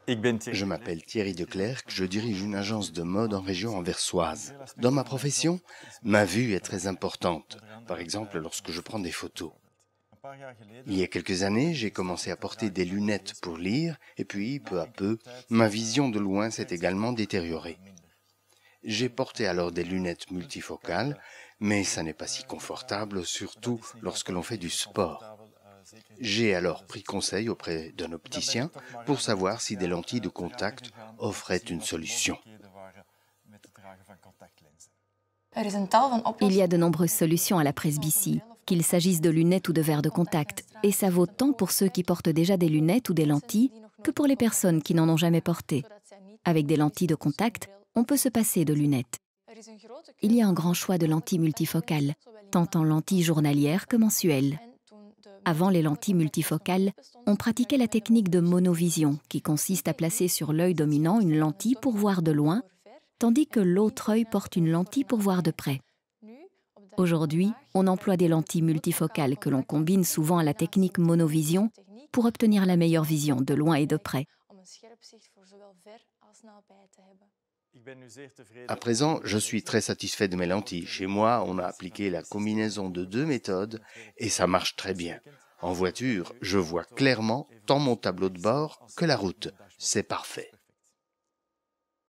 Je m'appelle Thierry Declercq, je dirige une agence de mode en région anversoise. Dans ma profession, ma vue est très importante, par exemple lorsque je prends des photos. Il y a quelques années, j'ai commencé à porter des lunettes pour lire, et puis, peu à peu, ma vision de loin s'est également détériorée. J'ai porté alors des lunettes multifocales, mais ça n'est pas si confortable, surtout lorsque l'on fait du sport. J'ai alors pris conseil auprès d'un opticien pour savoir si des lentilles de contact offraient une solution. Il y a de nombreuses solutions à la presbytie, qu'il s'agisse de lunettes ou de verres de contact, et ça vaut tant pour ceux qui portent déjà des lunettes ou des lentilles que pour les personnes qui n'en ont jamais porté. Avec des lentilles de contact, on peut se passer de lunettes. Il y a un grand choix de lentilles multifocales, tant en lentilles journalières que mensuelles. Avant les lentilles multifocales, on pratiquait la technique de monovision, qui consiste à placer sur l'œil dominant une lentille pour voir de loin, tandis que l'autre œil porte une lentille pour voir de près. Aujourd'hui, on emploie des lentilles multifocales que l'on combine souvent à la technique monovision pour obtenir la meilleure vision de loin et de près. À présent, je suis très satisfait de mes lentilles. Chez moi, on a appliqué la combinaison de 2 méthodes et ça marche très bien. En voiture, je vois clairement tant mon tableau de bord que la route. C'est parfait.